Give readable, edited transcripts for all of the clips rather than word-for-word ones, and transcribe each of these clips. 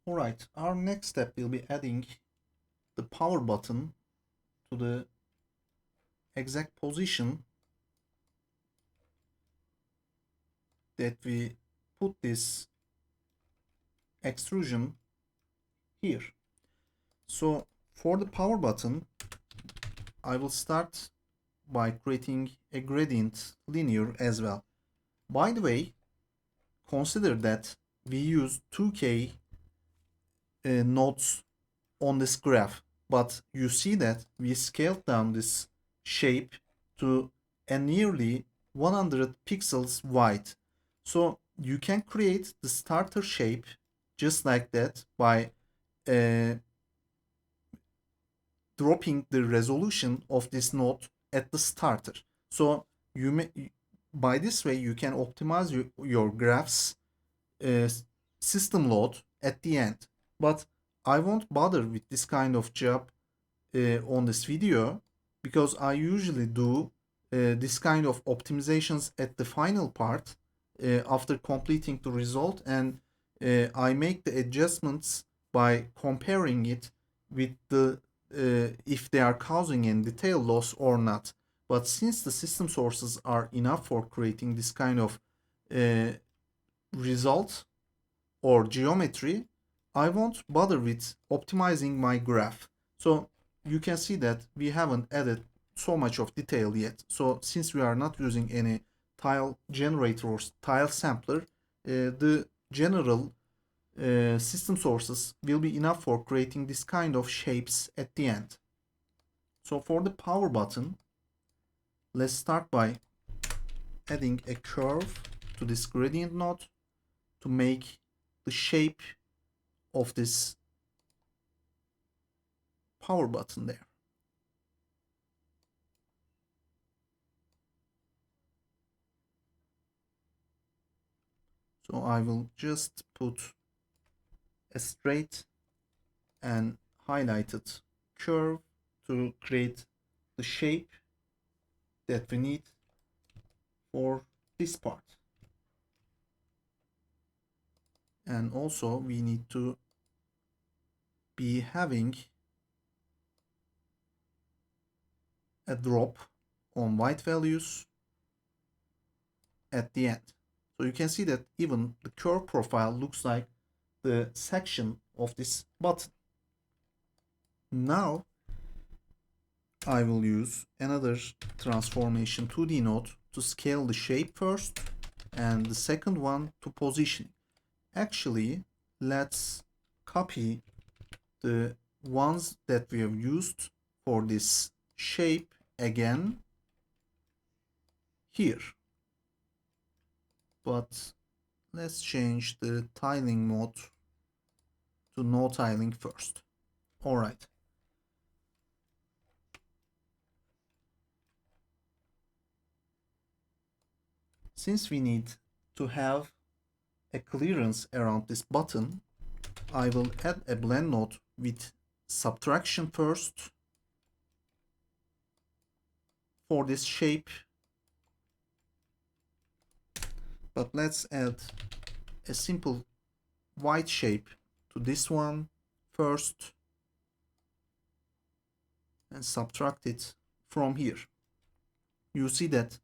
Alright, our next step will be adding the power button to the exact position that we put this extrusion here. So for the power button, I will start by creating a gradient linear as well. By the way, consider that we use 2K nodes on this graph, but you see that we scaled down this shape to a nearly 100 pixels wide. So you can create the starter shape just like that by dropping the resolution of this node at the starter. So you may, by this way you can optimize your graphs system load at the end. But I won't bother with this kind of job on this video because I usually do this kind of optimizations at the final part after completing the result, and I make the adjustments by comparing it with the if they are causing any detail loss or not. But since the system sources are enough for creating this kind of result or geometry, I won't bother with optimizing my graph. So you can see that we haven't added so much of detail yet. So since we are not using any tile generator or tile sampler, the general system sources will be enough for creating this kind of shapes at the end. So for the power button, let's start by adding a curve to this gradient node to make the shape of this power button there. So I will just put a straight and highlighted curve to create the shape that we need for this part. And also we need to be having a drop on white values at the end. So you can see that even the curve profile looks like the section of this button. Now I will use another transformation 2D node to scale the shape first, and the second one to position. Actually, let's copy the ones that we have used for this shape again here. But let's change the tiling mode to no tiling first. All right. Since we need to have a clearance around this button, I will add a blend node with subtraction first for this shape. But let's add a simple white shape to this one first and subtract it from here. You see that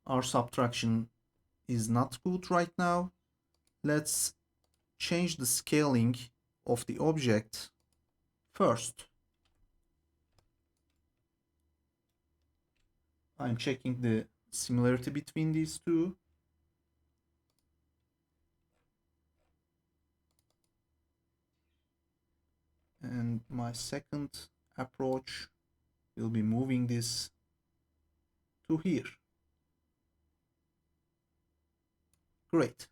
our subtraction is not good right now. Let's change the scaling of the object first. I'm checking the similarity between these two. And my second approach will be moving this to here. Great.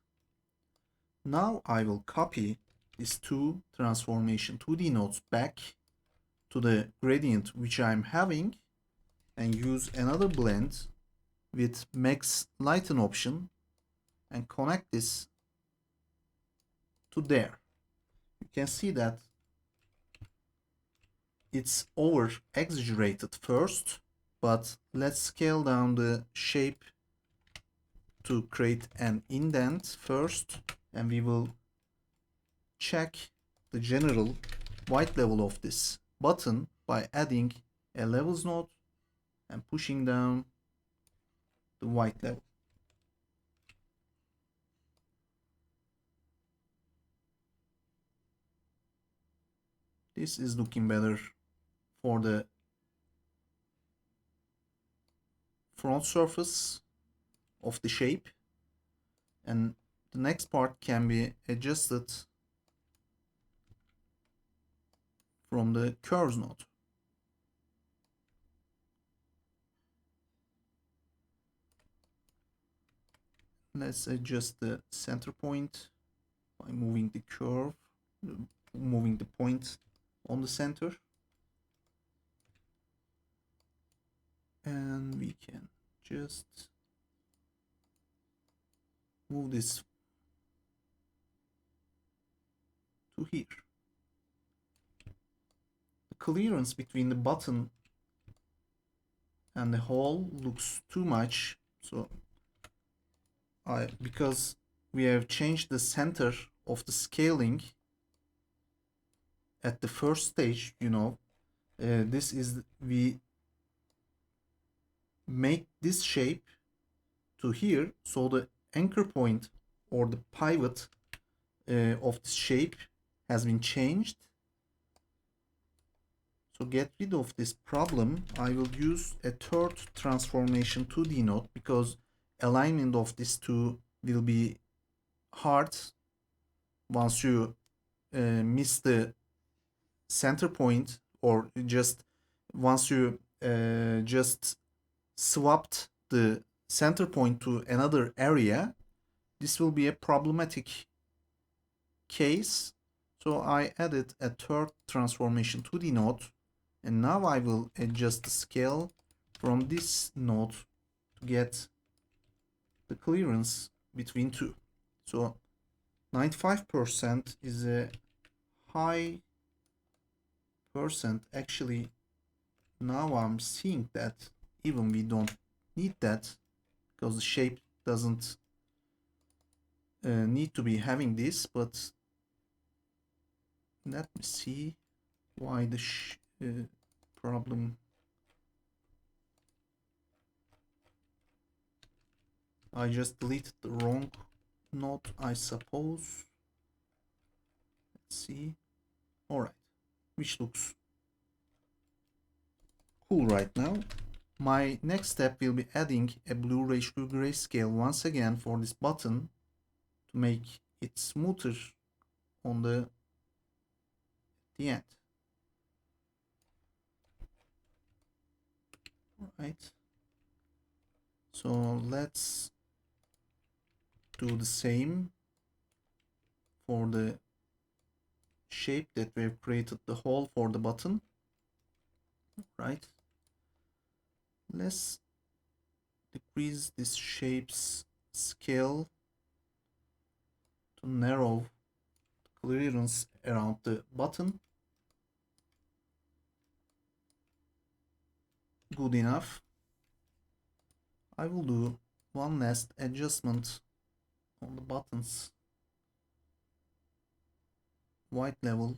Now I will copy these two transformation 2D nodes back to the gradient which I'm having and use another blend with max lighten option and connect this to there. You can see that it's over exaggerated first, but let's scale down the shape to create an indent first, and we will check the general white level of this button by adding a levels node and pushing down the white level. This is looking better for the front surface of the shape, and the next part can be adjusted from the curves node. Let's adjust the center point by moving the curve, moving the point on the center. And we can just move this to here. The clearance between the button and the hole looks too much, so because we have changed the center of the scaling at the first stage, this is, we make this shape to here, so the anchor point or the pivot of this shape has been changed. To get rid of this problem, I will use a third transformation 2D node, because alignment of these two will be hard once you miss the center point, or just once you just swapped the center point to another area. This will be a problematic case. So I added a third transformation 2D node, and now I will adjust the scale from this node to get the clearance between two. So 95% is a high percent. Actually, now I'm seeing that even we don't need that, because the shape doesn't need to be having this. But let me see why the problem. I just deleted the wrong node, I suppose. Let's see. Alright, which looks cool right now. My next step will be adding a blue ratio grayscale once again for this button to make it smoother on the end. Alright, so let's do the same for the shape that we've created the hole for the button. Right, let's decrease this shape's scale to narrow the clearance around the button. Good enough. I will do one last adjustment on the button's white level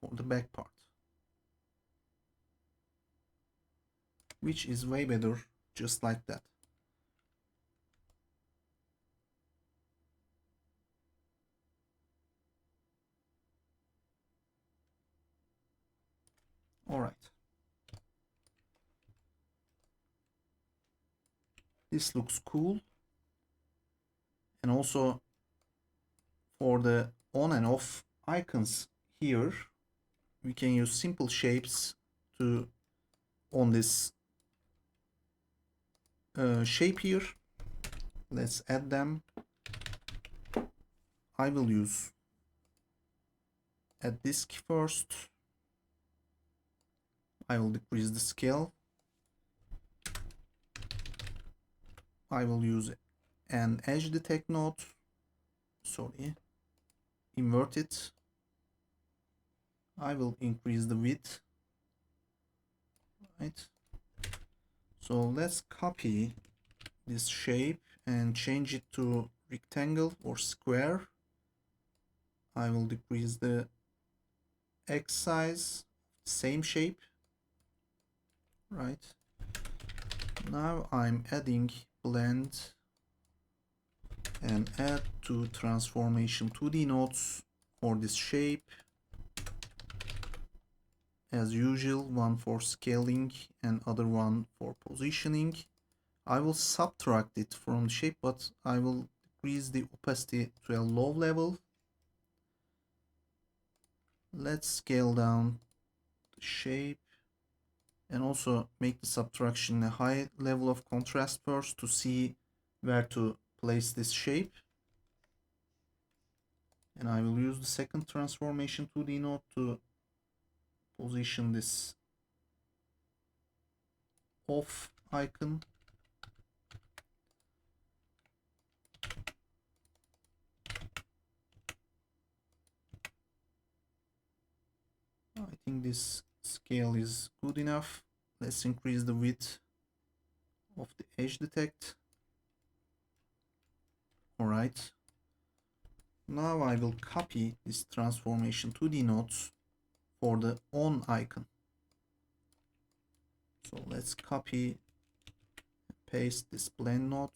for the back part, which is way better just like that. Alright, this looks cool. And also for the on and off icons here, we can use simple shapes to on this shape here. Let's add them. I will use add this first. I will decrease the scale. I will use an edge detect node. Sorry, invert it. I will increase the width. Right. So let's copy this shape and change it to rectangle or square. I will decrease the X size, same shape, right? Now I'm adding blend and add two transformation 2D nodes for this shape. As usual, one for scaling and other one for positioning. I will subtract it from the shape, but I will decrease the opacity to a low level. Let's scale down the shape and also make the subtraction a high level of contrast first to see where to place this shape. And I will use the second transformation 2D node to position this off icon. I think this scale is good enough. Let's increase the width of the edge detect. Alright. Now I will copy this transformation 2D nodes for the on icon. So let's copy, paste this blend node,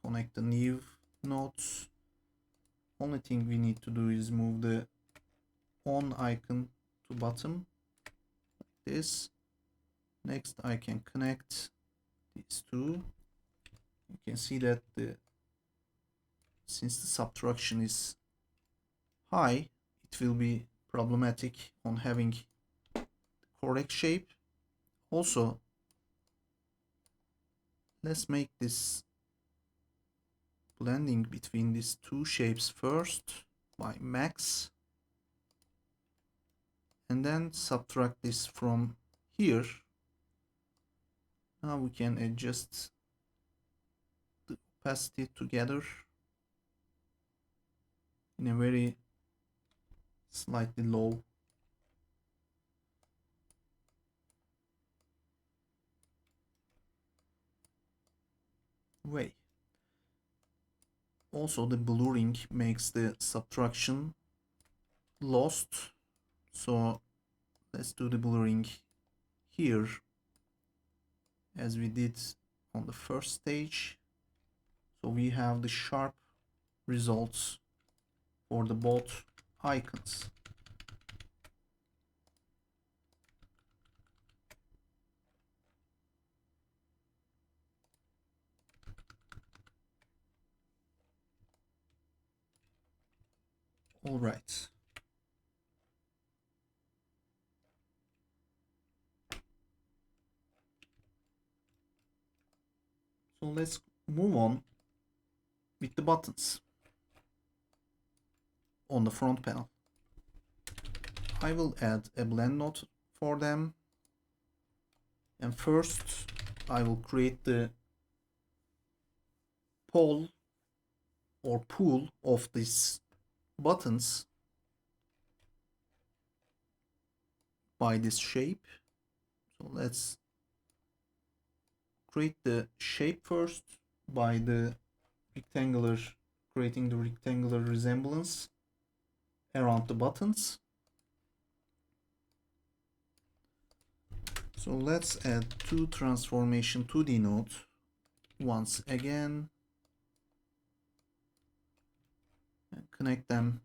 connect the new nodes. Only thing we need to do is move the on icon to bottom, like this. Next I can connect these two. You can see that since the subtraction is high, it will be problematic on having the correct shape. Also, let's make this blending between these two shapes first by max, and then subtract this from here. Now we can adjust the opacity together in a very slightly low way. Also, the blurring makes the subtraction lost, so let's do the blurring here as we did on the first stage. So we have the sharp results for the both icons. All right. So let's move on with the buttons on the front panel. I will add a blend node for them. And first, I will create the pole or pool of these buttons by this shape. So let's create the shape first by the rectangular, creating the rectangular resemblance around the buttons. So let's add two transformation 2D nodes once again and connect them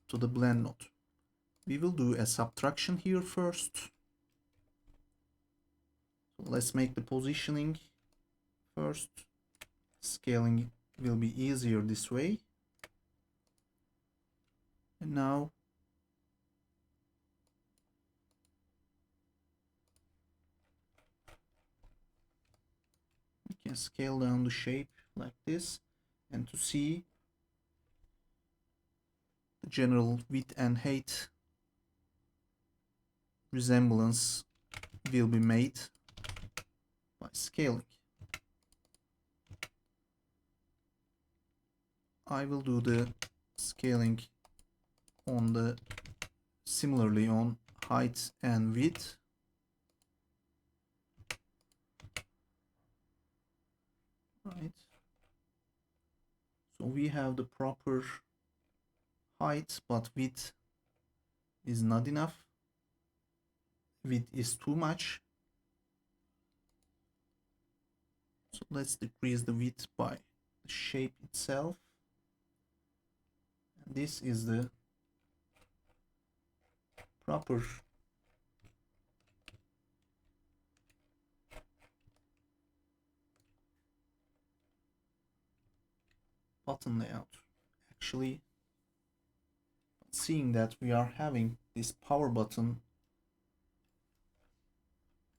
to the blend node. We will do a subtraction here first. So let's make the positioning first. Scaling will be easier this way. And now we can scale down the shape like this, and to see the general width and height resemblance will be made by scaling. I will do the scaling on the similarly on height and width. Right. So we have the proper height, but width is not enough. Width is too much. So let's decrease the width by the shape itself. And this is the proper button layout. Actually, seeing that we are having this power button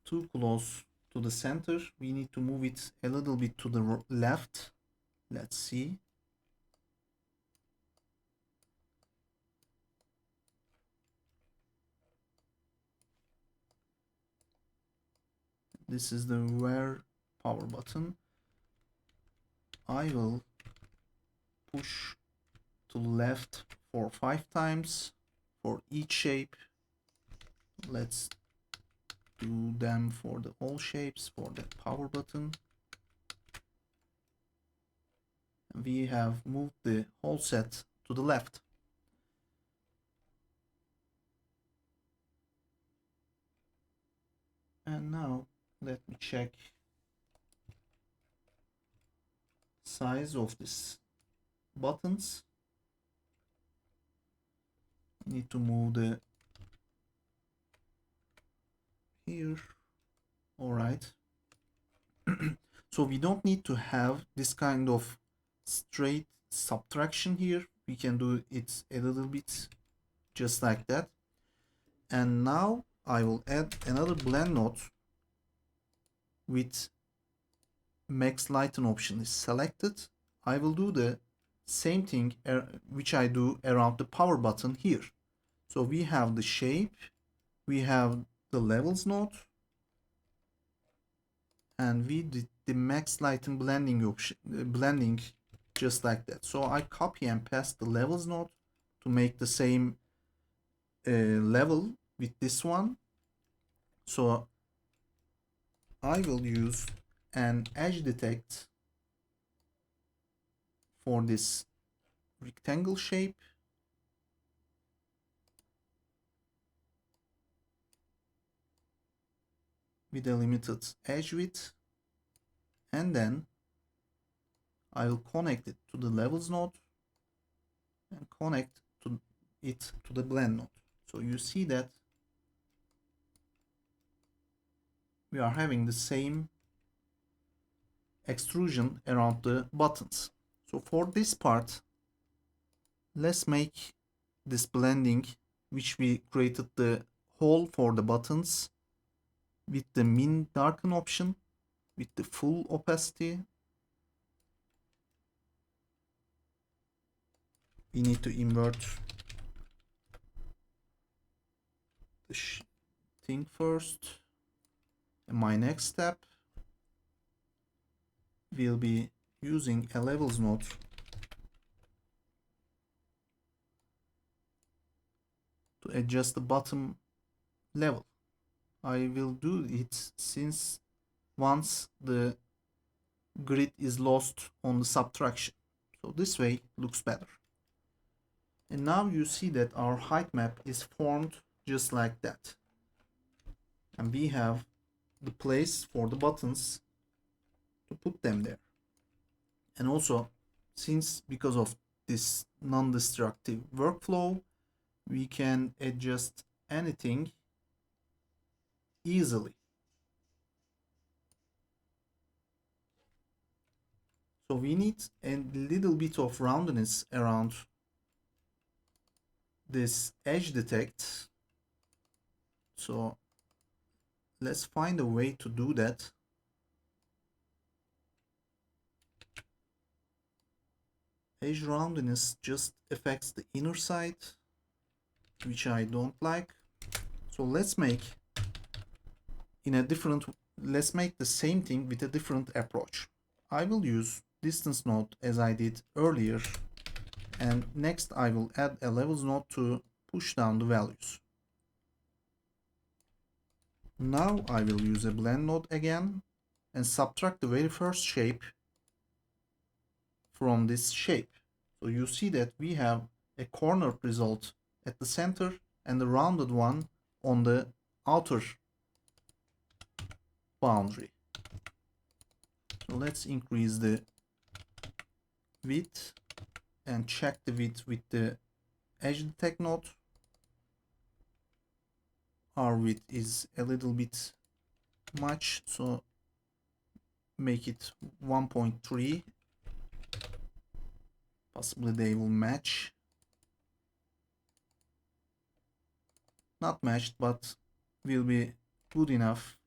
too close to the center, we need to move it a little bit to the left. Let's see. This is the where power button. I will push to the left for 5 times for each shape. Let's do them for the all shapes for the power button. We have moved the whole set to the left. And now let me check size of this buttons. Need to move the here. All right. So we don't need to have this kind of straight subtraction here. We can do it a little bit just like that. And now I will add another blend node with max lighten option is selected. I will do the same thing which I do around the power button here. So we have the shape, we have the levels node, and we did the max lighten blending option, blending just like that. So I copy and paste the levels node to make the same level with this one. So I will use an edge detect for this rectangle shape. With a limited edge width, and then I will connect it to the levels node and connect it to the blend node. So you see that we are having the same extrusion around the buttons. So for this part, let's make this blending which we created the hole for the buttons with the min darken option with the full opacity. We need to invert the thing first. And my next step will be using a levels node to adjust the bottom level. I will do it since once the grid is lost on the subtraction. So this way looks better. And now you see that our height map is formed just like that. And we have the place for the buttons to put them there. And also, since because of this non-destructive workflow, we can adjust anything easily. So we need a little bit of roundness around this edge detect. So let's find a way to do that. Edge roundness just affects the inner side, which I don't like. So let's make the same thing with a different approach. I will use distance node as I did earlier, and next I will add a levels node to push down the values. Now I will use a blend node again and subtract the very first shape from this shape. So you see that we have a cornered result at the center and a rounded one on the outer boundary. So let's increase the width and check the width with the edge detect node. Our width is a little bit much, so make it 1.3. Possibly they will match. Not matched, but will be good enough.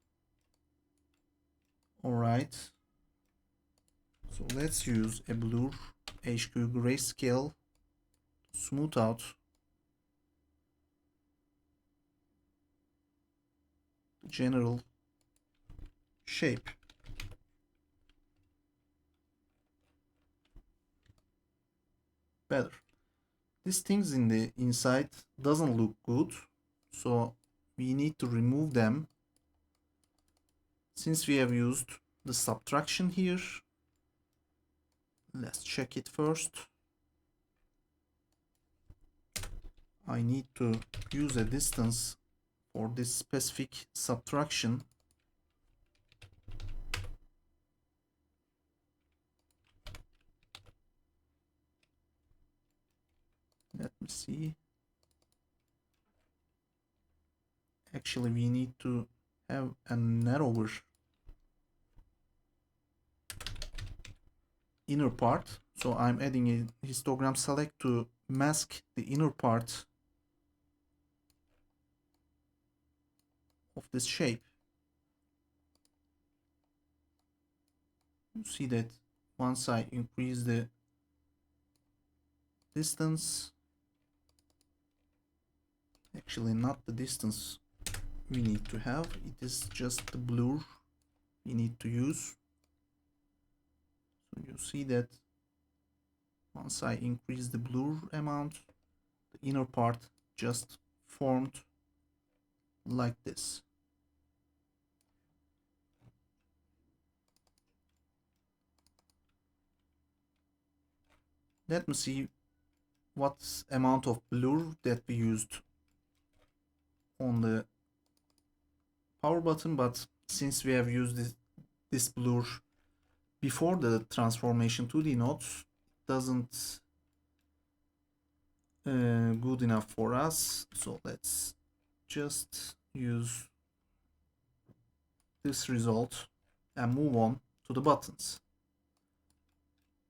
Alright. So let's use a blur HQ grayscale to smooth out the general shape. Better. These things in the inside doesn't look good, so we need to remove them. Since we have used the subtraction here, let's check it first. I need to use a distance for this specific subtraction. Let me see. Actually, we need to have a narrower inner part. So I'm adding a histogram select to mask the inner part of this shape. You see that once I increase the distance, actually not the distance we need to have, it is just the blur we need to use. So you see that once I increase the blur amount, the inner part just formed like this. Let me see what amount of blur that we used on the power button, but since we have used this blur before the transformation 2D node, it doesn't good enough for us. So let's just use this result and move on to the buttons.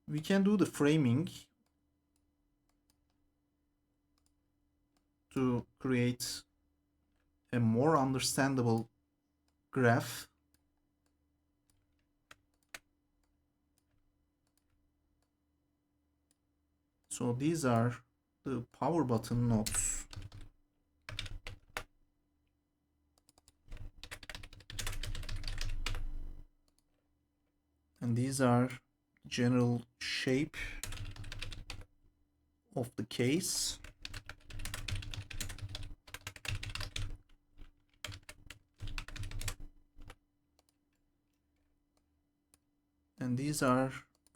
We can do the framing to create a more understandable graph. So these are the power button nodes. And these are general shape of the case. And these are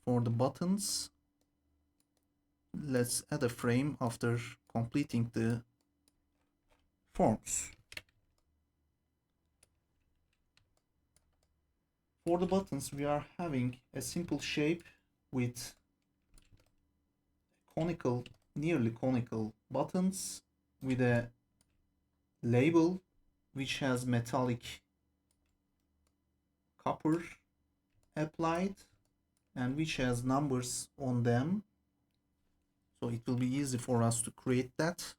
for the buttons. Let's add a frame after completing the forms. For the buttons, we are having a simple shape with conical, nearly conical buttons with a label which has metallic copper applied and which has numbers on them. So it will be easy for us to create that.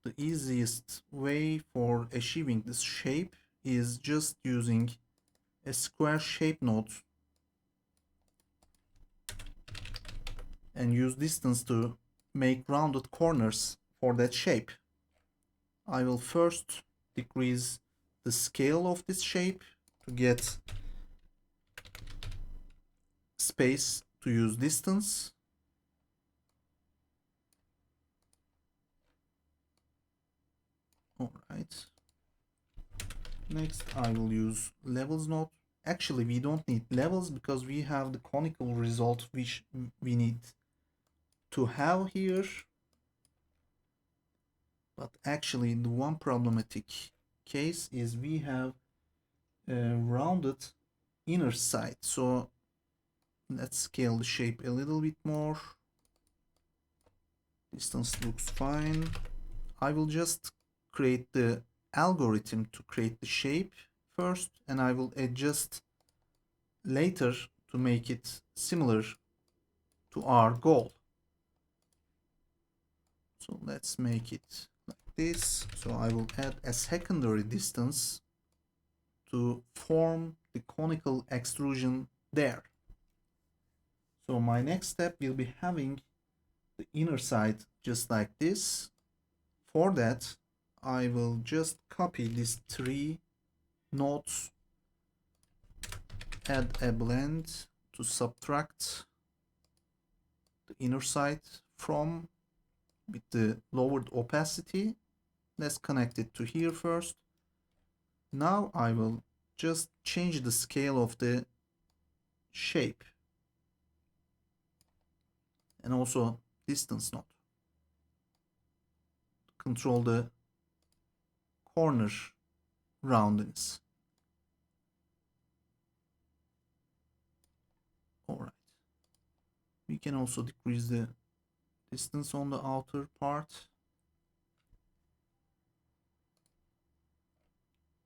The easiest way for achieving this shape is just using a square shape node and use distance to make rounded corners for that shape. I will first decrease the scale of this shape to get space to use distance. Alright. Next I will use levels node. Actually we don't need levels because we have the conical result which we need to have here, but actually the one problematic case is we have a rounded inner side. So let's scale the shape a little bit more. Distance looks fine. I will just create the algorithm to create the shape first, and I will adjust later to make it similar to our goal. So let's make it like this. So I will add a secondary distance to form the conical extrusion there. So my next step will be having the inner side just like this. For that, I will just copy these three nodes, add a blend to subtract the inner side from with the lowered opacity. Let's connect it to here first. Now I will just change the scale of the shape and also distance node. Control the corner roundness. Alright. We can also decrease the distance on the outer part.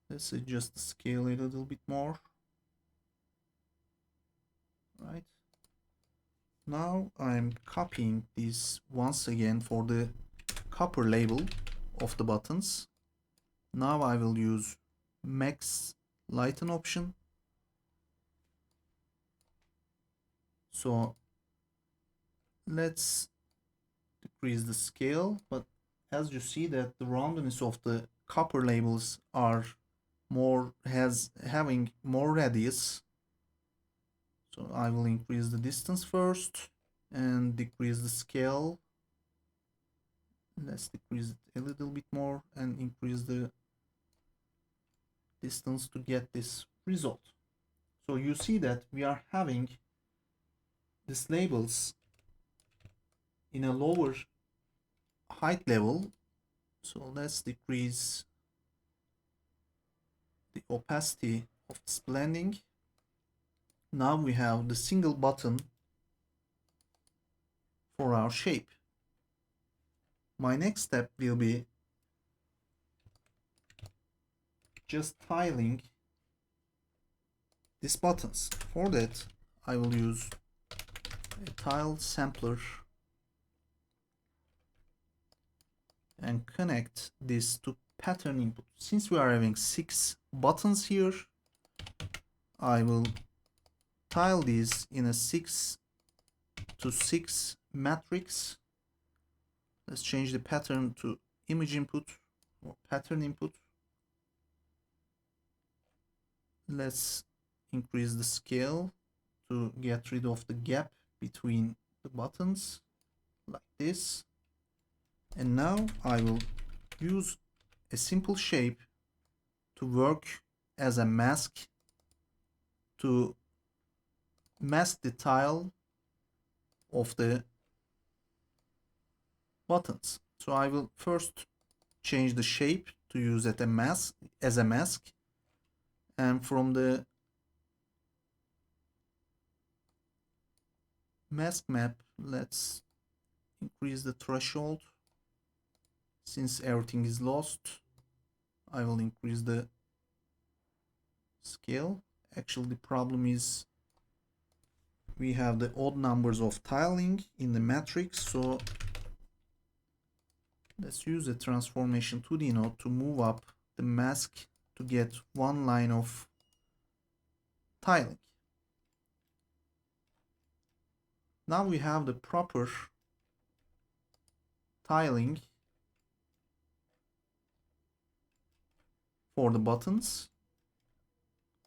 Let's adjust the scale a little bit more. Right. Now I'm copying this once again for the copper label of the buttons. Now I will use max lighten option. So let's decrease the scale, but as you see that the roundness of the copper labels are having more radius. So I will increase the distance first and decrease the scale. Let's decrease it a little bit more and increase the distance to get this result. So you see that we are having these labels in a lower height level. So let's decrease the opacity of this blending. Now we have the single button for our shape. My next step will be just tiling these buttons. For that, I will use a tile sampler and connect this to pattern input. Since we are having 6 buttons here, I will tile these in a 6:6 matrix. Let's change the pattern to image input or pattern input. Let's increase the scale to get rid of the gap between the buttons like this. And now I will use a simple shape to work as a mask to mask the tile of the buttons. So I will first change the shape to use it as a mask, and from the mask map, let's increase the threshold. Since everything is lost, I will increase the scale. Actually, the problem is we have the odd numbers of tiling in the matrix, so let's use the transformation 2D node to move up the mask to get one line of tiling. Now we have the proper tiling for the buttons.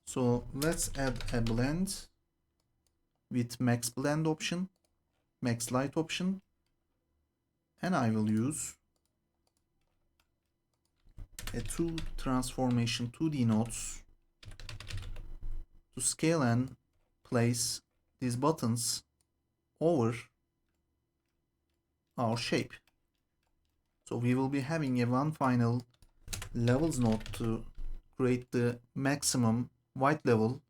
So let's add a blend with max blend option, max light option, and I will use a 2 transformation 2D nodes to scale and place these buttons over our shape. So we will be having a one final levels node to create the maximum white level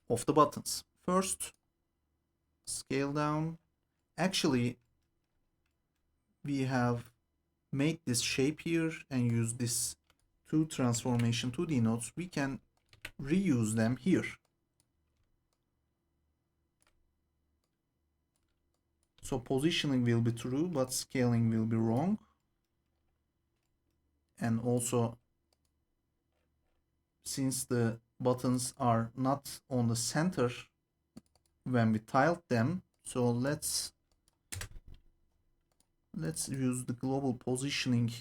of the buttons. First, scale down. Actually, we have made this shape here and use this two transformation 2D nodes. We can reuse them here. So positioning will be true, but scaling will be wrong. And also, since the buttons are not on the center when we tiled them, so let's use the global positioning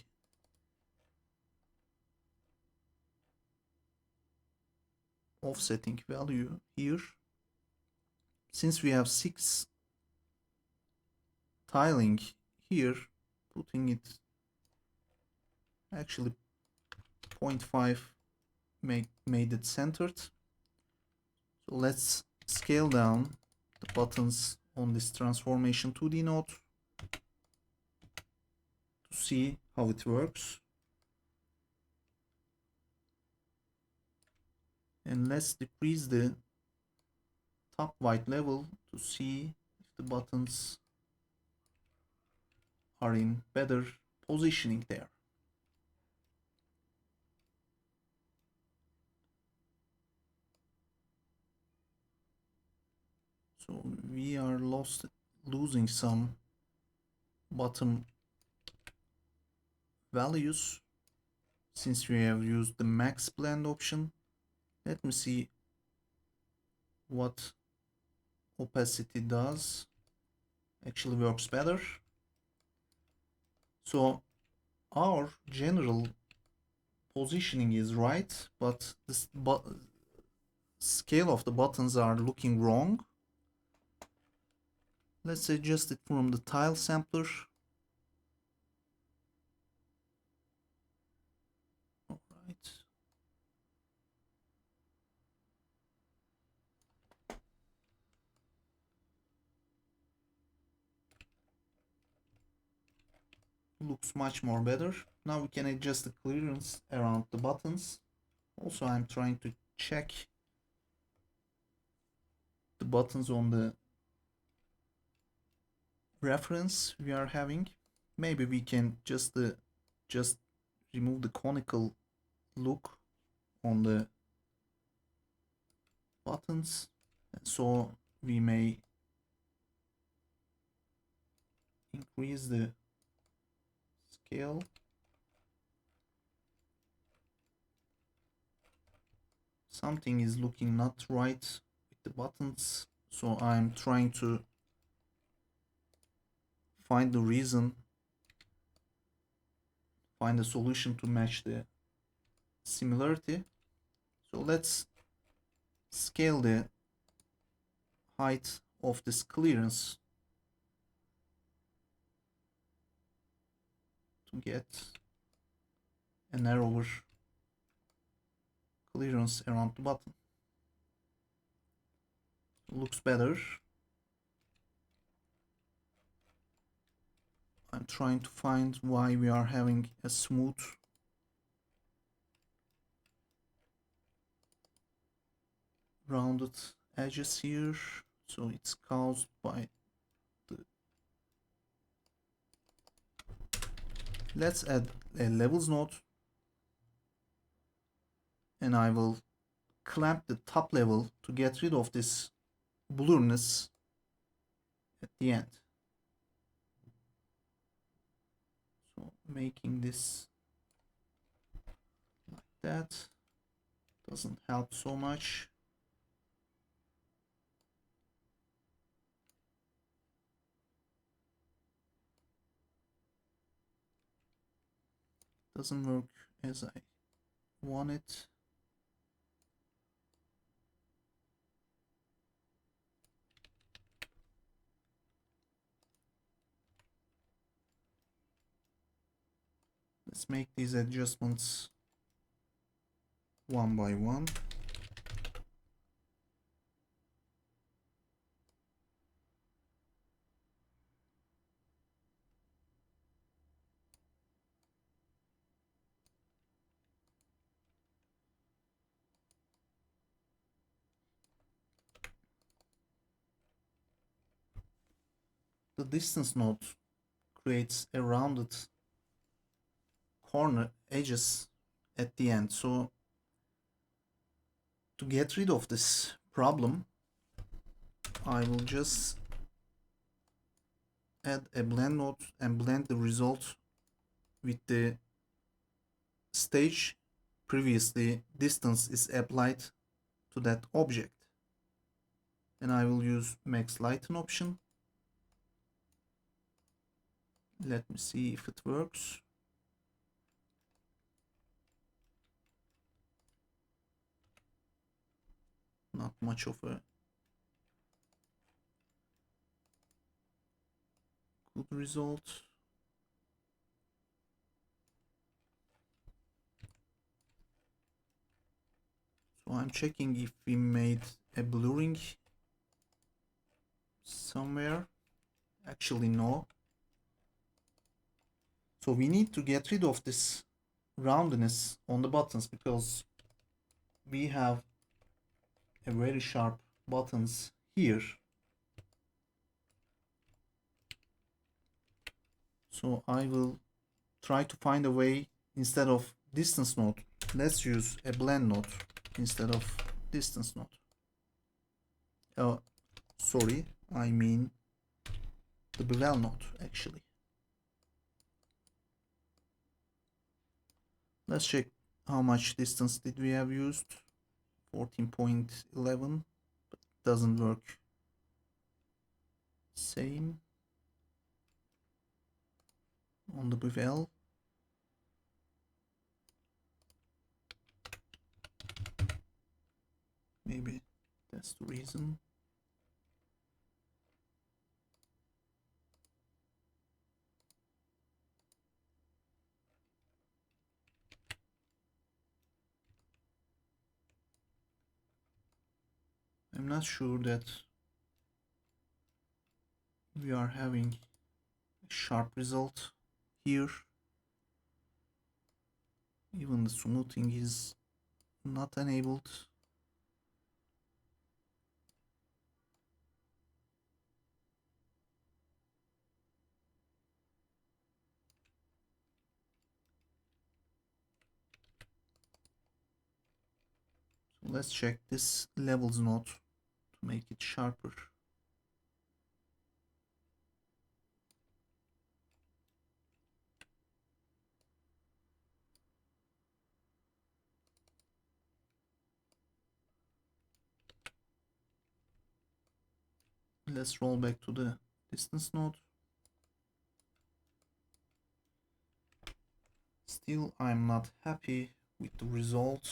offsetting value here. Since we have 6 tiling here, putting it actually 0.5 made it centered. So let's scale down the buttons on this transformation 2D node to see how it works. And let's decrease the top white level to see if the buttons are in better positioning there. So we are losing some bottom values since we have used the max blend option. Let me see what opacity does. Actually works better. So our general positioning is right, but this scale of the buttons are looking wrong. Let's adjust it from the tile sampler. All right. Looks much more better. Now we can adjust the clearance around the buttons. Also, I'm trying to check the buttons on the reference we are having. Maybe we can just remove the conical look on the buttons, so we may increase the scale. Something is looking not right with the buttons, so I'm trying to find the reason, find a solution to match the similarity. So let's scale the height of this clearance to get a narrower clearance around the button. Looks better. I'm trying to find why we are having a smooth rounded edges here. So it's caused by the... Let's add a levels node, and I will clamp the top level to get rid of this blurriness at the end. So making this like that doesn't help so much. Doesn't work as I want it. Let's make these adjustments one by one. the distance node creates a rounded corner edges at the end. So to get rid of this problem, I will just add a blend node and blend the result with the stage previously distance is applied to that object. And I will use max lighten option. Let me see if it works. Not much of a good result. So I'm checking if we made a blurring somewhere. Actually, no. So we need to get rid of this roundness on the buttons because we have a very sharp buttons here. So I will try to find a way, instead of distance node, let's use a blend node instead of distance node. Sorry, I mean the bevel node actually. Let's check how much distance did we have used. 14.11, but it doesn't work. Same on the bevel. Maybe that's the reason. I'm not sure that we are having a sharp result here. Even the smoothing is not enabled. So let's check this levels node to make it sharper. Let's roll back to the distance node. Still, I'm not happy with the result.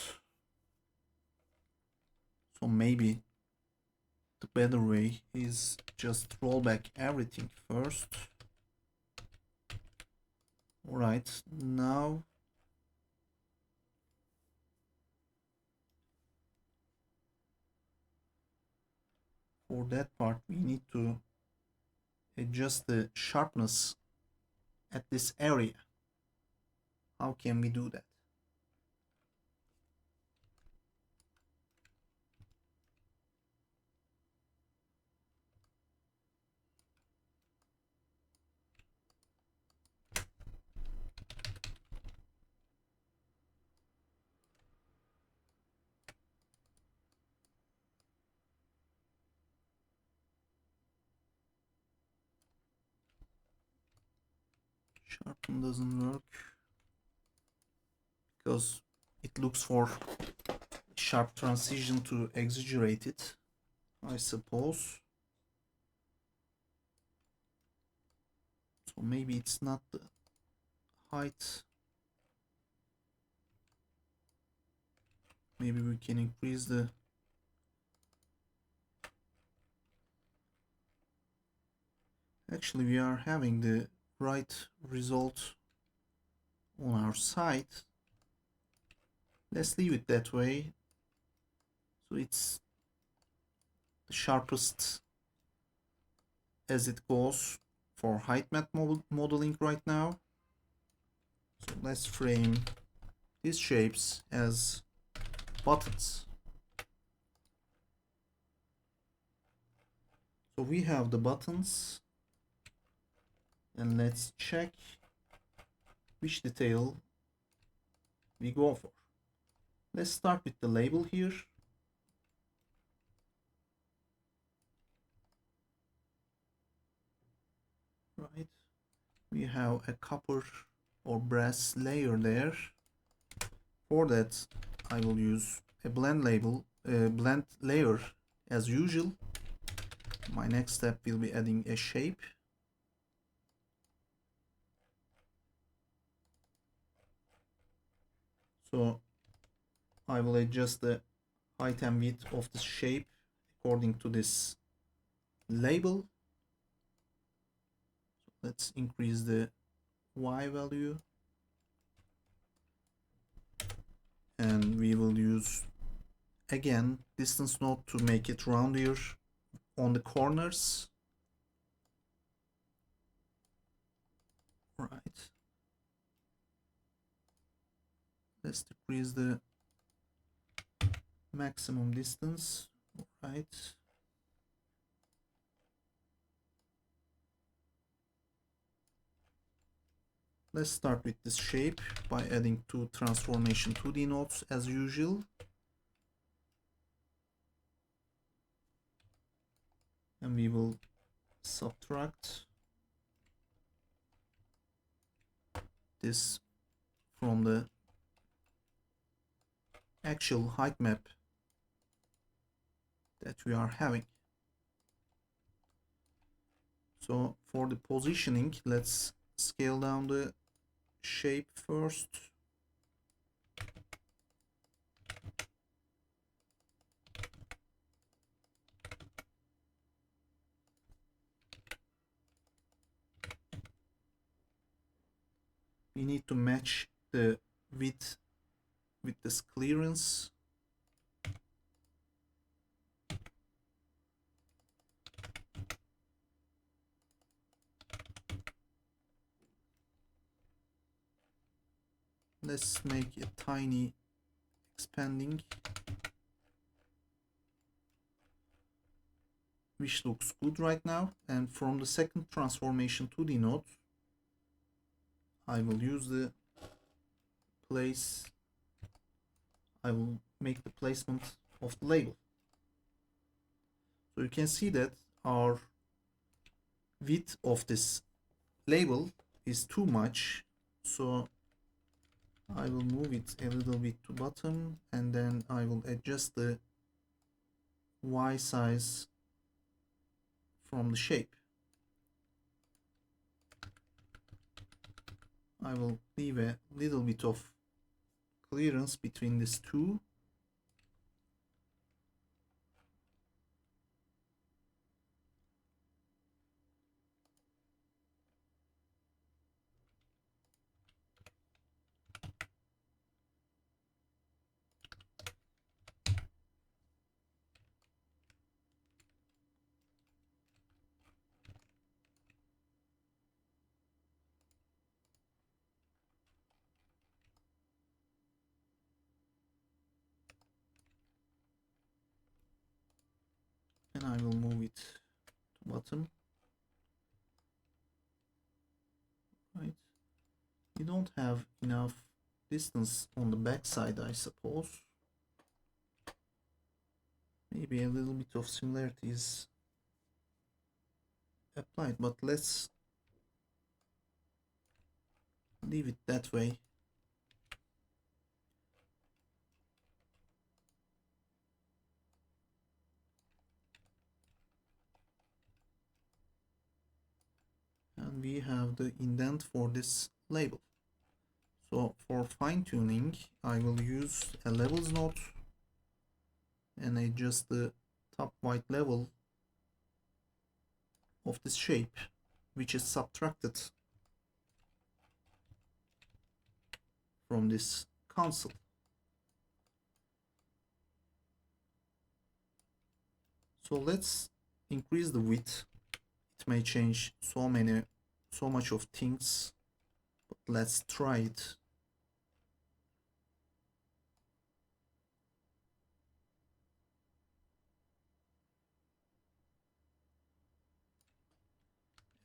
So maybe the better way is just roll back everything first. Alright, now for that part we need to adjust the sharpness at this area. How can we do that? Sharpen doesn't work because it looks for sharp transition to exaggerate it, I suppose. So maybe it's not the height. Maybe we can increase the actually we are having the right result on our side. Let's leave it that way. So it's the sharpest as it goes for height map modeling right now. So let's frame these shapes as buttons. So we have the buttons and let's check which detail we go for. Let's start with the label here. Right, we have a copper or brass layer there. For that, I will use a blend layer as usual. My next step will be adding a shape. So I will adjust the height and width of the shape according to this label. So let's increase the Y value. And we will use again distance node to make it roundier on the corners. Right. Let's decrease the maximum distance. Right. Let's start with this shape by adding two transformation 2D nodes as usual. And we will subtract this from the actual height map that we are having. So for the positioning, let's scale down the shape first. We need to match the width with this clearance. Let's make a tiny expanding, which looks good right now. And from the second transformation 2D node, I will use the place. I will make the placement of the label. So you can see that our width of this label is too much. So I will move it a little bit to bottom, and then I will adjust the Y size from the shape. I will leave a little bit of clearance between these two. And I will move it to bottom. Right. You don't have enough distance on the back side, I suppose. Maybe a little bit of similarity is applied, but let's leave it that way. And we have the indent for this label. So for fine tuning, I will use a levels node and adjust the top white level of this shape, which is subtracted from this console. So let's increase the width. It may change so much of things, but let's try it.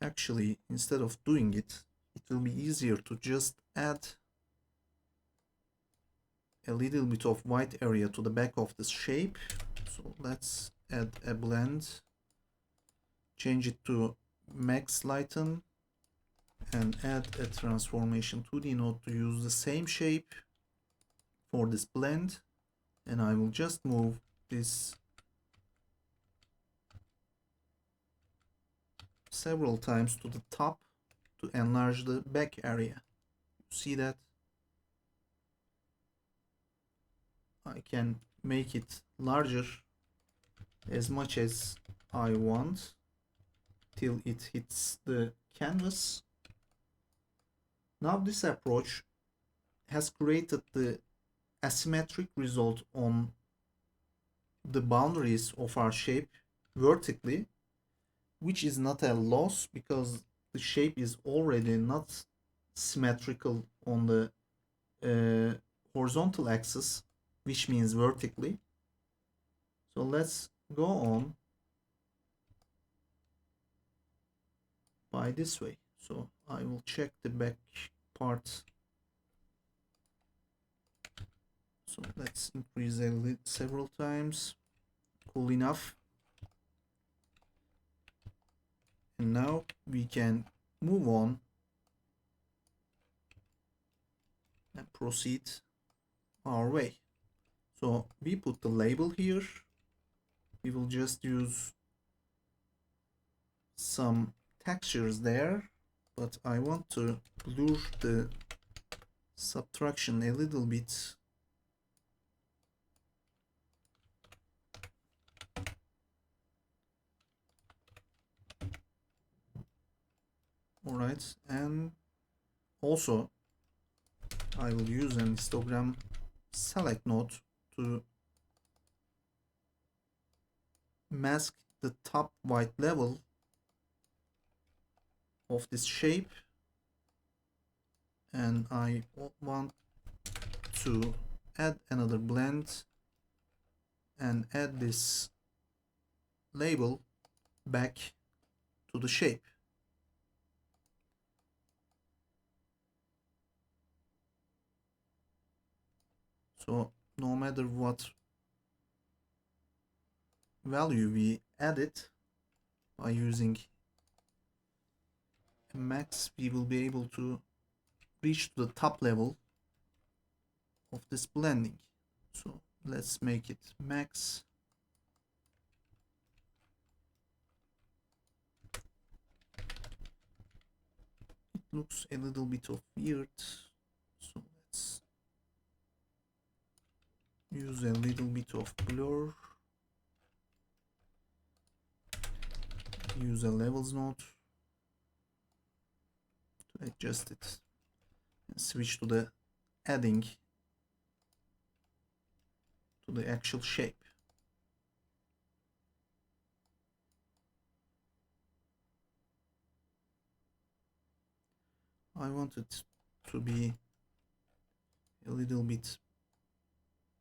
actually, instead of doing it, it will be easier to just add a little bit of white area to the back of this shape. So let's add a blend, change it to max lighten, and add a transformation 2D node to use the same shape for this blend. And I will just move this several times to the top to enlarge the back area. See that? I can make it larger as much as I want till it hits the canvas. Now this approach has created the asymmetric result on the boundaries of our shape vertically, which is not a loss because the shape is already not symmetrical on the horizontal axis, which means vertically. So let's go on by this way. So I will check the back part. So let's increase it several times. Cool enough. And now we can move on and proceed our way. So we put the label here. We will just use some textures there, but I want to blur the subtraction a little bit. Alright, and also I will use an histogram select node to mask the top white level of this shape, and I want to add another blend and add this label back to the shape. So no matter what value we add it, by using a max, we will be able to reach to the top level of this blending. So let's make it max. It looks a little bit of weird, so let's use a little bit of blur. Use a levels node to adjust it and switch to the adding to the actual shape. I want it to be a little bit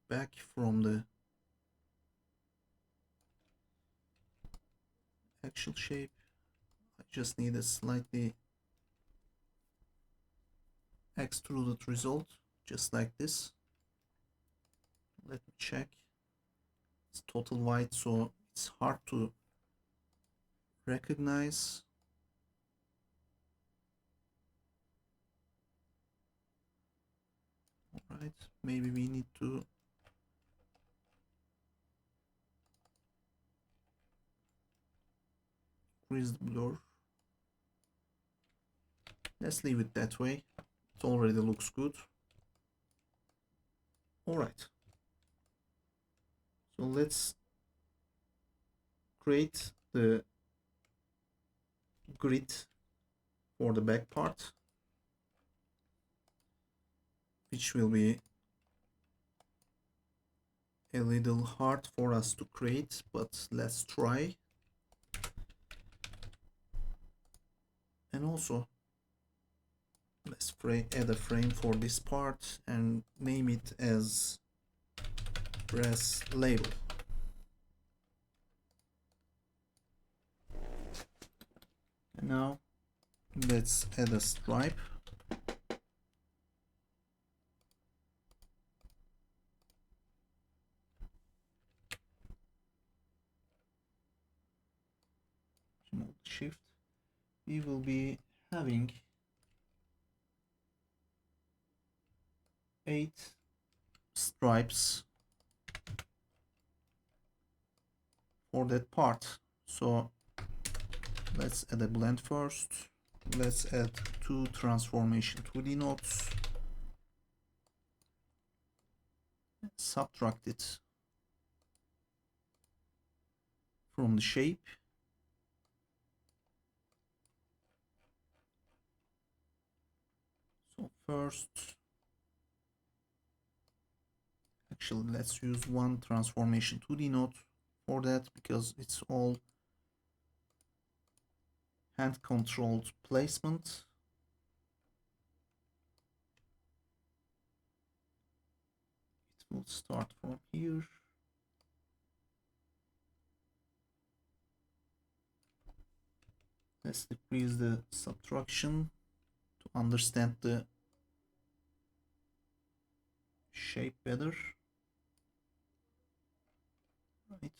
back from the actual shape. I just need a slightly extruded result, just like this. Let me check. It's total white, so it's hard to recognize. Alright, maybe we need to increase the blur. Let's leave it that way. It already looks good. Alright. So let's create the grid for the back part, which will be a little hard for us to create, but let's try. And also let's add a frame for this part and name it as press label. And now Let's add a stripe. Remove the shift. We will be having 8 stripes for that part. So let's add a blend first. Let's add 2 transformation 2D nodes. Subtract it from the shape. So first, actually let's use 1 transformation 2D node for that, because it's all hand controlled placement. It will start from here. Let's decrease the subtraction to understand the shape better. Right.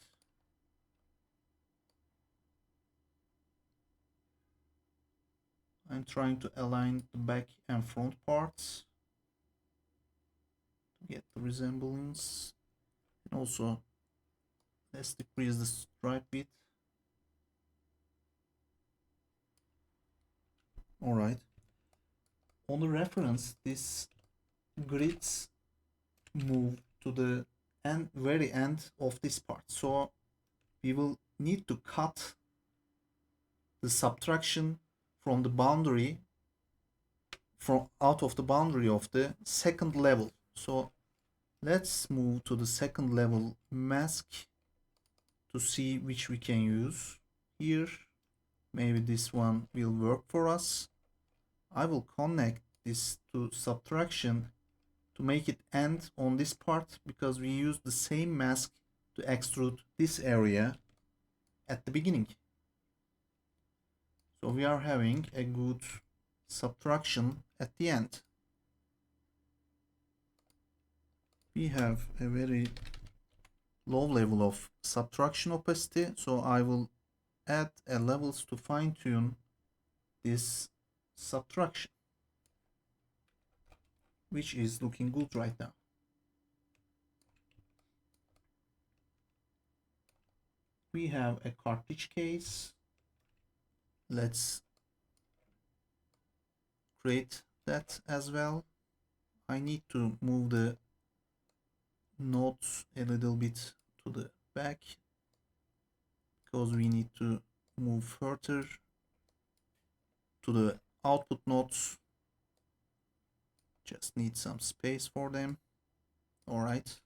I'm trying to align the back and front parts to get the resemblance. And also, let's decrease the stripe width. Alright. On the reference, this grids move to the very end of this part. So we will need to cut the subtraction from the boundary, from out of the boundary of the second level. So let's move to the second level mask to see which we can use here. Maybe this one will work for us. I will connect this to subtraction to make it end on this part, because we use the same mask to extrude this area at the beginning. So we are having a good subtraction at the end. We have a very low level of subtraction opacity, so I will add a levels to fine-tune this subtraction, which is looking good right now. We have a cartridge case. Let's create that as well. I need to move the nodes a little bit to the back, because we need to move further to the output nodes. Just need some space for them. All right.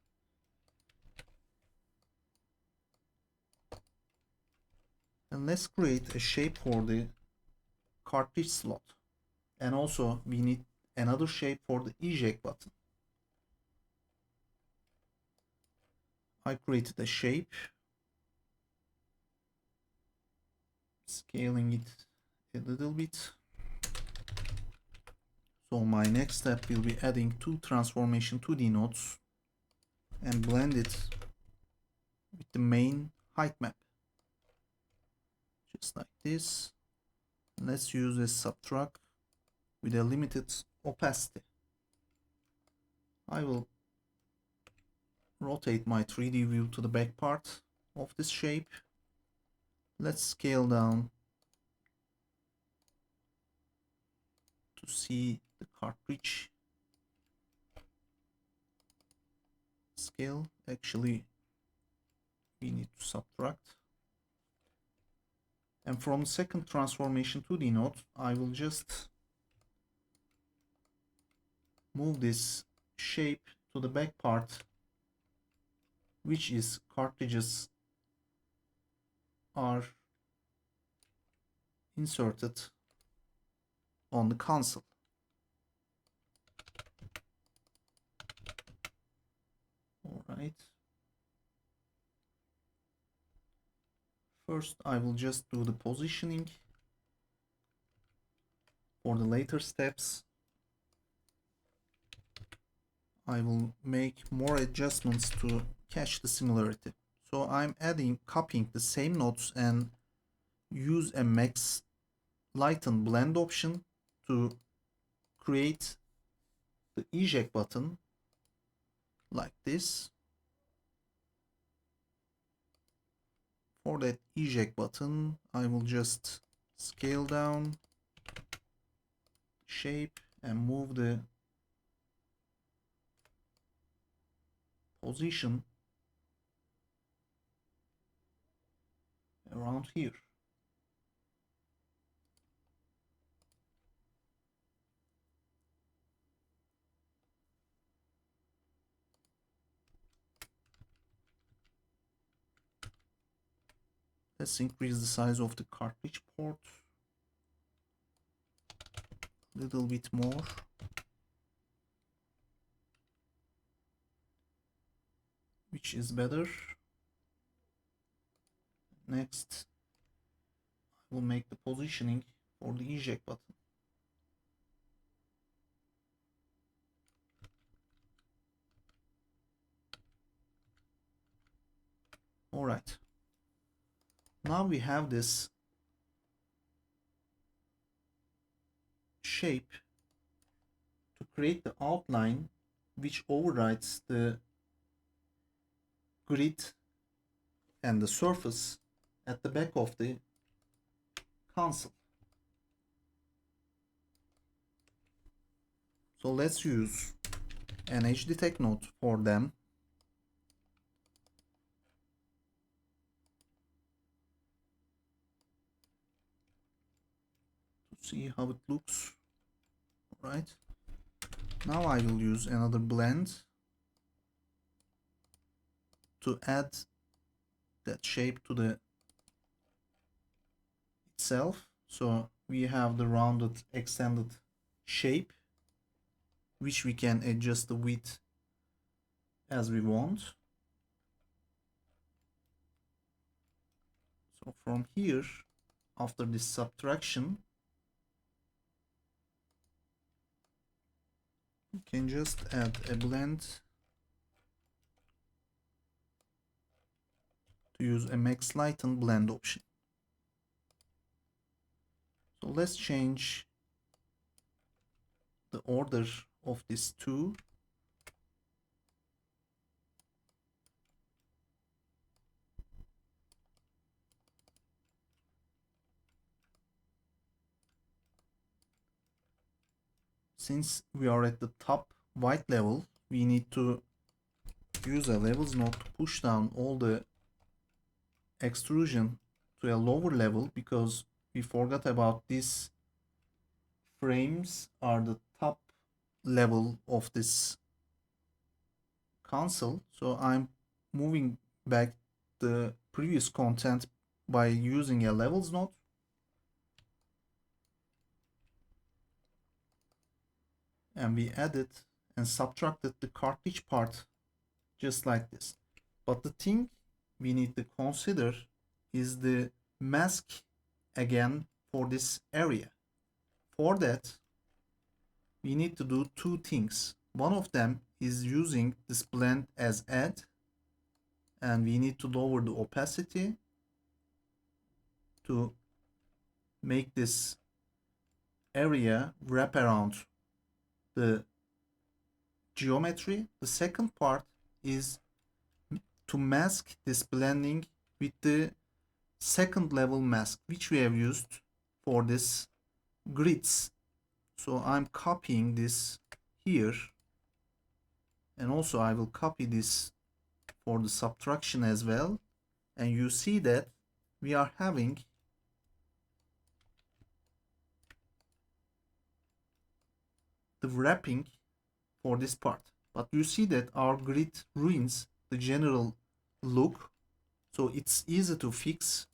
And let's create a shape for the cartridge slot. And also we need another shape for the eject button. I created a shape, scaling it a little bit. So my next step will be adding 2 transformation 2D nodes and blend it with the main height map. Just like this. Let's use a subtract with a limited opacity. I will rotate my 3D view to the back part of this shape. Let's scale down to see the cartridge scale. Actually, we need to subtract. And from the second transformation 2D node, I will just move this shape to the back part, which is cartridges are inserted on the console. All right. First, I will just do the positioning. For the later steps, I will make more adjustments to catch the similarity. So I'm copying the same nodes and use a max lighten blend option to create the eject button like this. For that eject button, I will just scale down shape and move the position around here. Let's increase the size of the cartridge port a little bit more. Which is better. Next, I will make the positioning for the eject button. Alright. Now we have this shape to create the outline which overrides the grid and the surface at the back of the console. So let's use an edge detect node for them. To see how it looks. Alright. Now I will use another blend to add that shape to the itself. So we have the rounded extended shape which we can adjust the width as we want. So from here, after this subtraction, we can just add a blend to use a max lighten blend option. So let's change the order of these two. Since we are at the top white level, we need to use a levels node to push down all the extrusion to a lower level, because we forgot about these frames are the top level of this console. So I'm moving back the previous content by using a levels node. And we added and subtracted the cartridge part just like this. But the thing we need to consider is the mask again for this area. For that, we need to do two things. One of them is using this blend as add, and we need to lower the opacity to make this area wrap around the geometry. The second part is to mask this blending with the second level mask which we have used for this grids. So I'm copying this here, and also I will copy this for the subtraction as well, and you see that we are having the wrapping for this part, but you see that our grid ruins the general look, so it's easy to fix.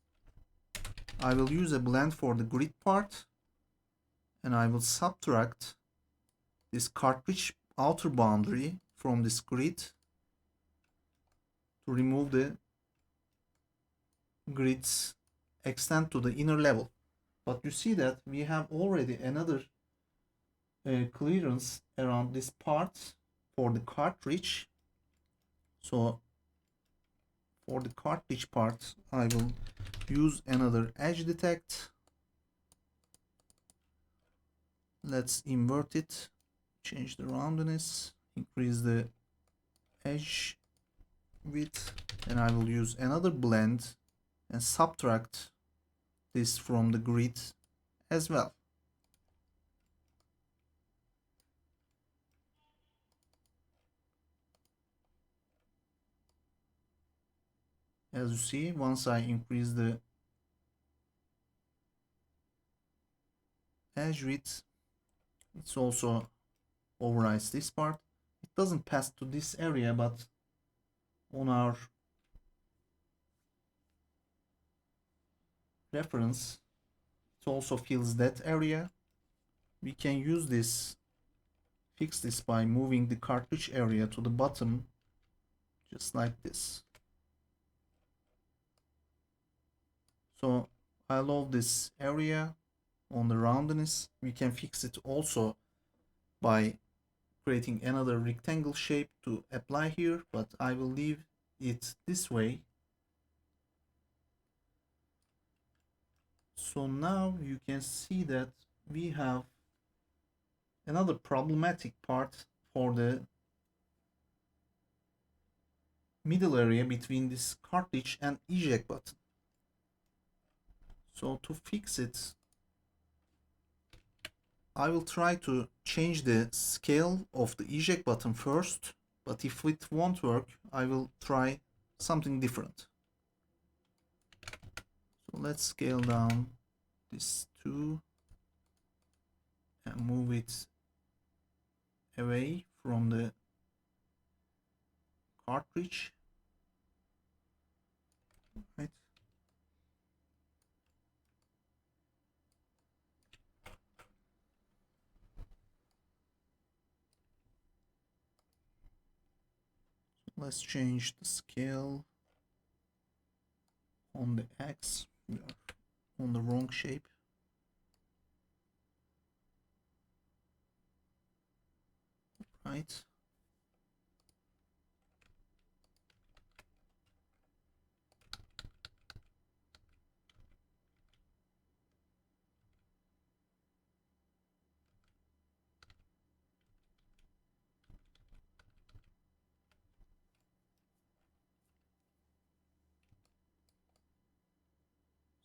I will use a blend for the grid part, and I will subtract this cartridge outer boundary from this grid to remove the grids extend to the inner level. But you see that we have already another clearance around this part for the cartridge. So for the cartridge part, I will use another edge detect. Let's invert it, change the roundness, increase the edge width, and I will use another blend and subtract this from the grid as well. As you see, once I increase the edge width, it's also overrides this part. It doesn't pass to this area, but on our reference, it also fills that area. We can use this, fix this by moving the cartridge area to the bottom, just like this. So I love this area on the roundness. We can fix it also by creating another rectangle shape to apply here, but I will leave it this way. So now you can see that we have another problematic part for the middle area between this cartridge and eject button. So to fix it, I will try to change the scale of the eject button first, but if it won't work, I will try something different. So let's scale down this 2 and move it away from the cartridge. Right. Let's change the scale on the X. We are on the wrong shape. Right.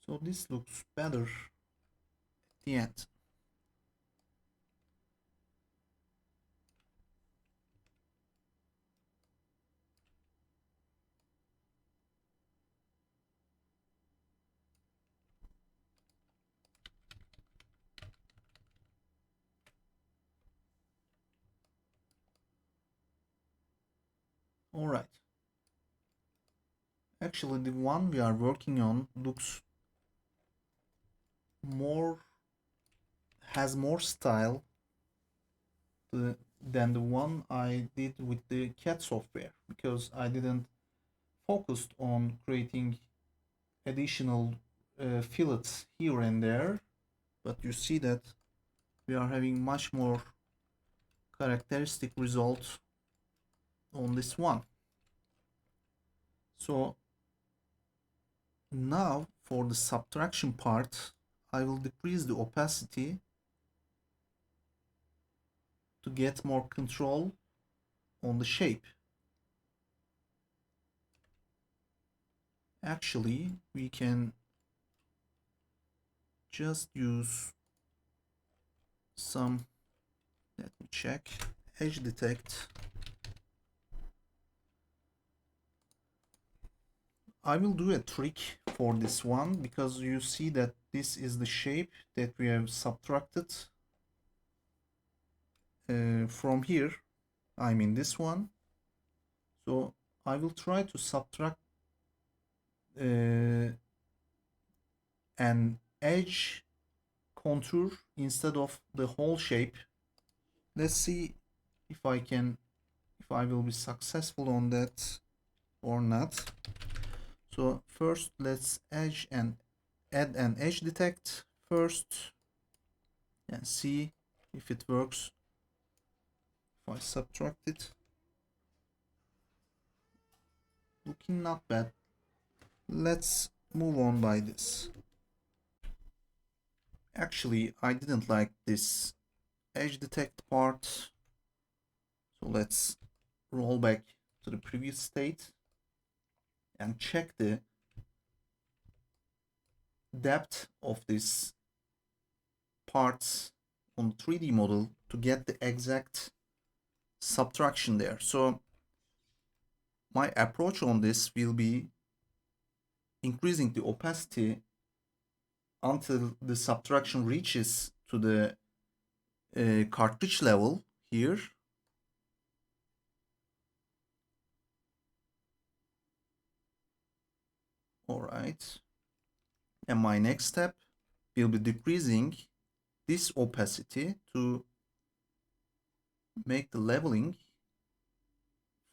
So this looks better at the end. All right. Actually, the one we are working on looks has more style than the one I did with the CAD software, because I didn't focus on creating additional fillets here and there, but you see that we are having much more characteristic results on this one. So now for the subtraction part, I will decrease the opacity to get more control on the shape. Actually, we can just use some, let me check, edge detect. I will do a trick for this one, because you see that this is the shape that we have subtracted from here. I mean this one. So I will try to subtract an edge contour instead of the whole shape. Let's see if I will be successful on that or not. So first let's edge and add an edge detect first and see if it works. If I subtract it, looking not bad. Let's move on by this. Actually, I didn't like this edge detect part, so let's roll back to the previous state and check the depth of this parts on the 3D model to get the exact subtraction there. So my approach on this will be increasing the opacity until the subtraction reaches to the cartridge level here. All right. And my next step will be decreasing this opacity to make the leveling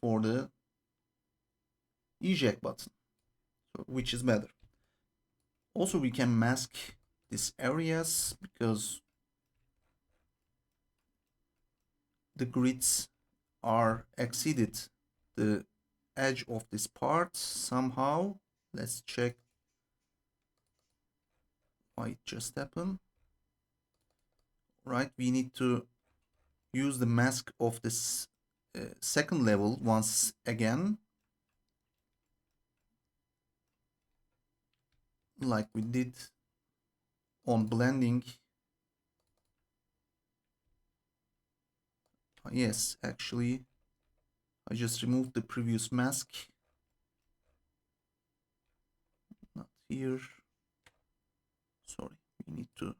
for the eject button, which is better. Also, we can mask these areas because the grids are exceeded the edge of this part somehow. Let's check why it just happened. Right, we need to use the mask of this second level once again, like we did on blending. Yes, actually, I just removed the previous mask. Not here. Sorry, we need to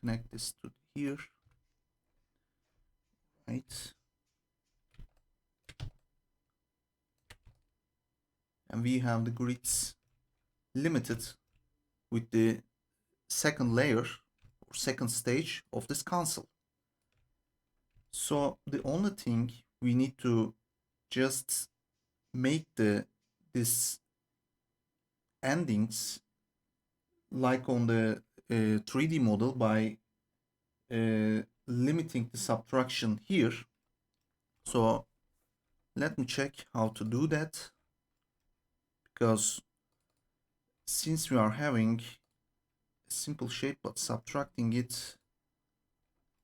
connect this to here. Right. And we have the grids limited with the second layer or second stage of this console. So the only thing we need to just make this endings like on the 3D model by limiting the subtraction here. So let me check how to do that, because since we are having a simple shape but subtracting it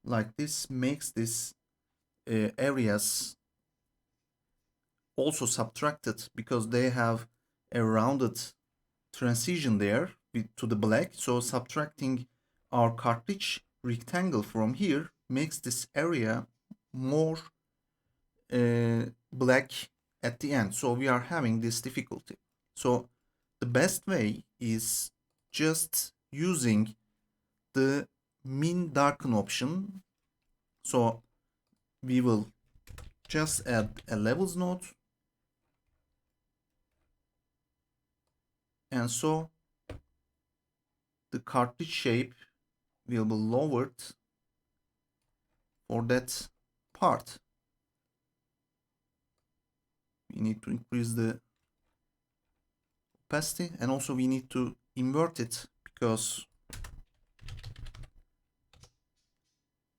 like this makes this areas also subtracted because they have a rounded transition there to the black. So subtracting our cartridge rectangle from here makes this area more black at the end. So we are having this difficulty. So the best way is just using the min darken option. So we will just add a levels node, and so the cartridge shape will be lowered for that part. We need to increase the opacity, and also we need to invert it because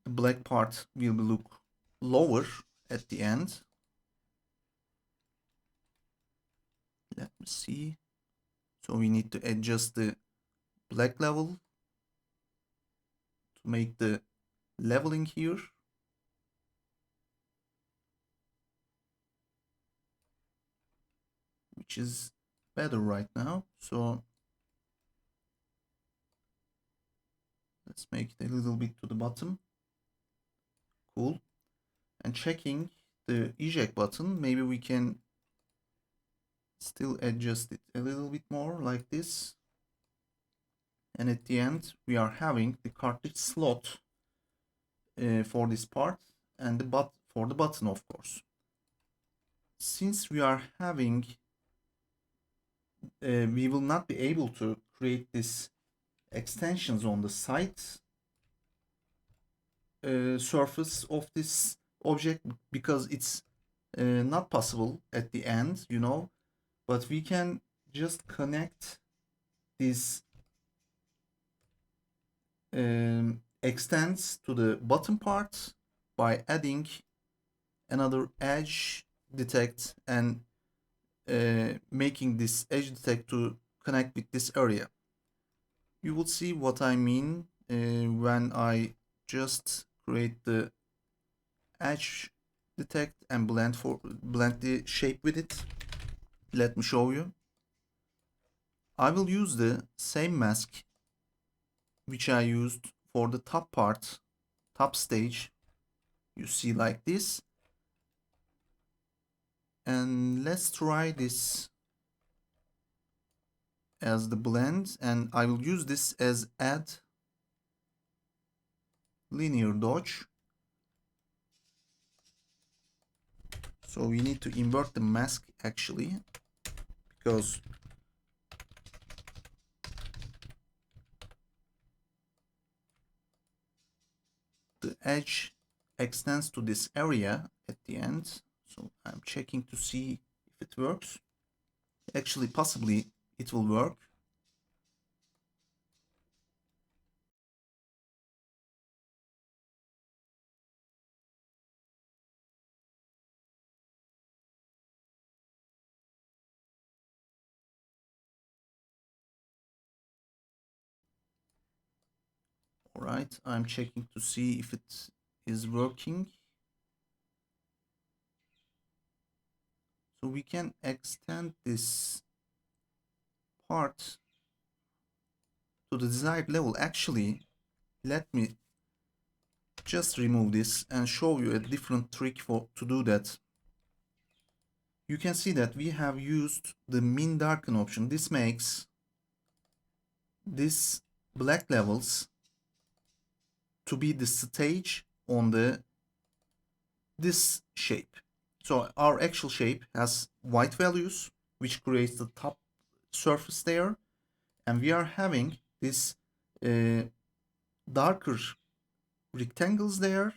the black part will look lower at the end. Let me see. So we need to adjust the black level to make the leveling here. Which is better right now. So let's make it a little bit to the bottom. Cool. And checking the eject button, maybe we can still adjust it a little bit more like this. And at the end, we are having the cartridge slot for this part and the for the button, of course. Since we are having, we will not be able to create this extensions on the side surface of this object because it's not possible at the end, you know, but we can just connect these extends to the bottom part by adding another edge detect and making this edge detect to connect with this area. You will see what I mean when I just create the edge detect and blend the shape with it. Let me show you. I will use the same mask which I used for the top part, top stage. You see like this. And let's try this as the blend, and I will use this as add linear dodge. So we need to invert the mask actually, because the edge extends to this area at the end. So I'm checking to see if it works. Actually, possibly it will work. All right, I'm checking to see if it is working. So we can extend this part to the desired level. Actually, let me just remove this and show you a different trick to do that. You can see that we have used the min darken option. This makes this black levels to be the stage on this shape. So our actual shape has white values, which creates the top surface there, and we are having this darker rectangles there,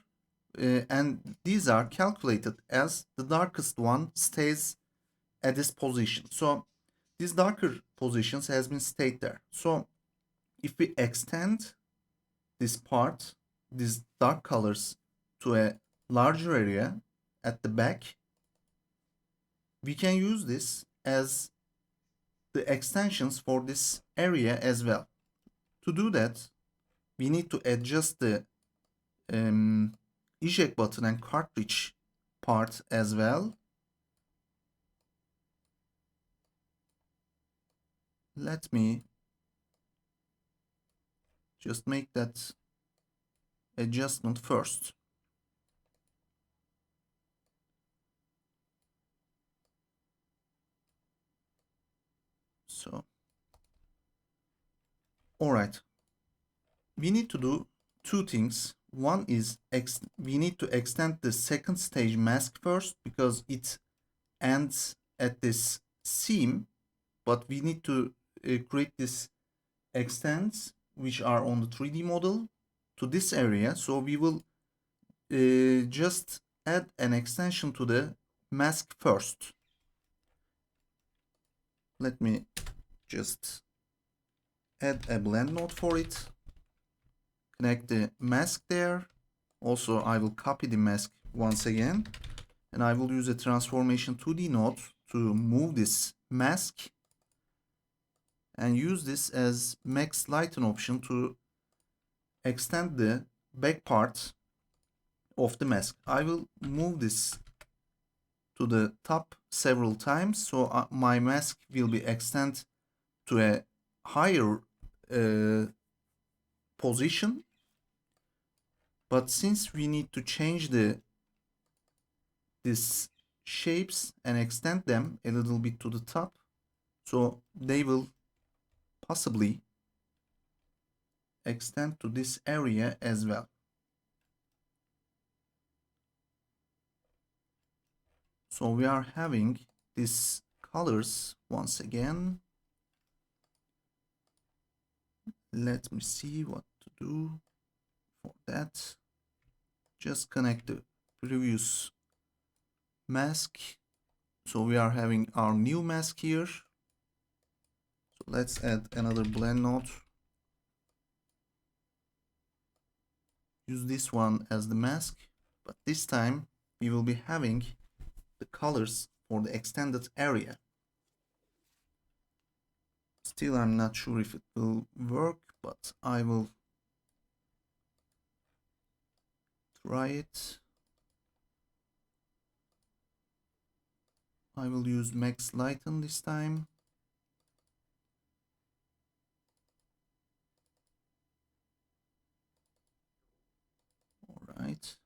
and these are calculated as the darkest one stays at this position. So these darker positions has been stayed there. So if we extend this part, these dark colors, to a larger area at the back, we can use this as the extensions for this area as well. To do that, we need to adjust the eject button and cartridge part as well. Let me just make that adjustment first. So, all right, we need to do two things. One is we need to extend the second stage mask first, because it ends at this seam, but we need to create this extents which are on the 3D model to this area. So we will just add an extension to the mask first. Let me just add a blend node for it, connect the mask there. Also, I will copy the mask once again, and I will use a transformation 2D node to move this mask and use this as max lighten option to extend the back part of the mask. I will move this to the top several times, so my mask will be extended to a higher position. But since we need to change these shapes and extend them a little bit to the top, so they will possibly extend to this area as well. So we are having these colors once again. Let me see what to do for that. Just connect the previous mask. So we are having our new mask here. So let's add another blend node. use this one as the mask, but this time we will be having the colors for the extended area. Still, I'm not sure if it will work, but I will try it. I will use max lighten this time. All right.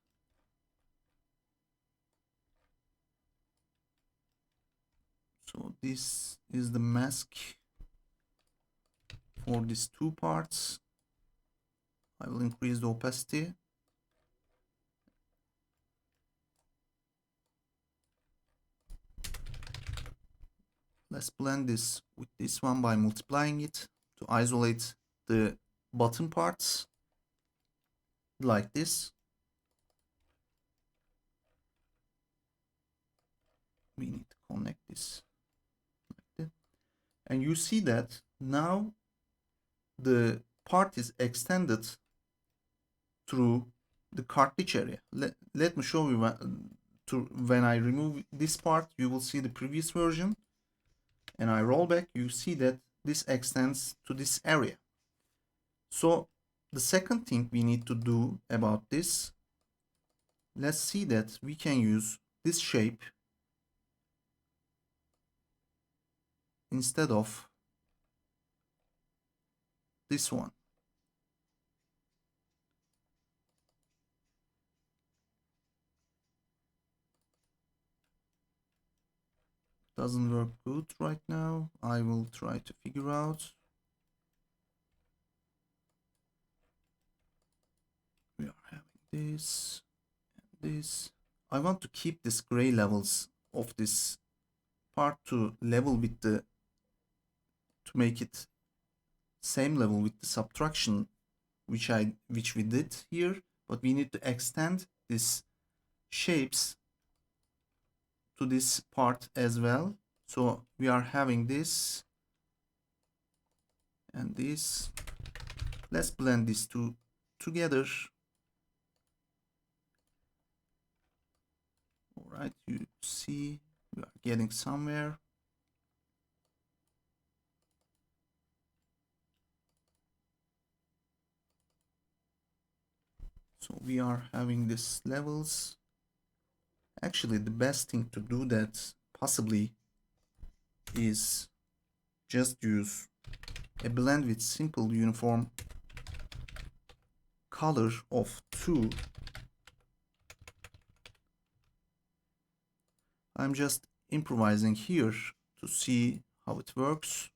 So this is the mask for these two parts. I will increase the opacity. Let's blend this with this one by multiplying it to isolate the bottom parts like this. We need to connect this like that. And you see that now the part is extended through the cartilage area. Let me show you when I remove this part, you will see the previous version. And I roll back, you see that this extends to this area. So the second thing we need to do about this, let's see that we can use this shape instead of this one. Doesn't work good right now. I will try to figure out. We are having this and this. I want to keep this gray levels of this part to level with the, to make it same level with the subtraction which we did here, but we need to extend this shapes to this part as well. So we are having this and this. Let's blend these two together. All right, you see we are getting somewhere. So we are having these levels. Actually, the best thing to do that possibly is just use a blend with simple uniform color of 2. I'm just improvising here to see how it works.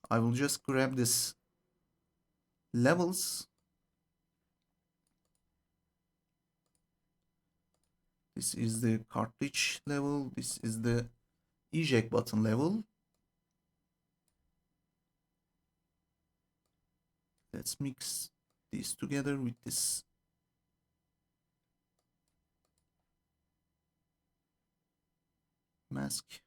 I will just grab this levels. This is the cartridge level. This is the eject button level. Let's mix these together with this mask.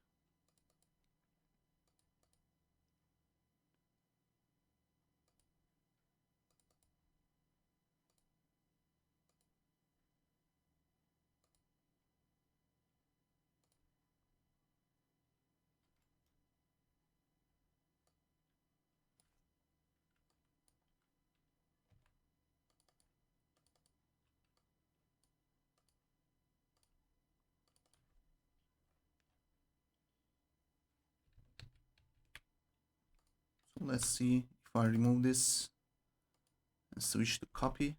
So let's see if I remove this and switch to copy.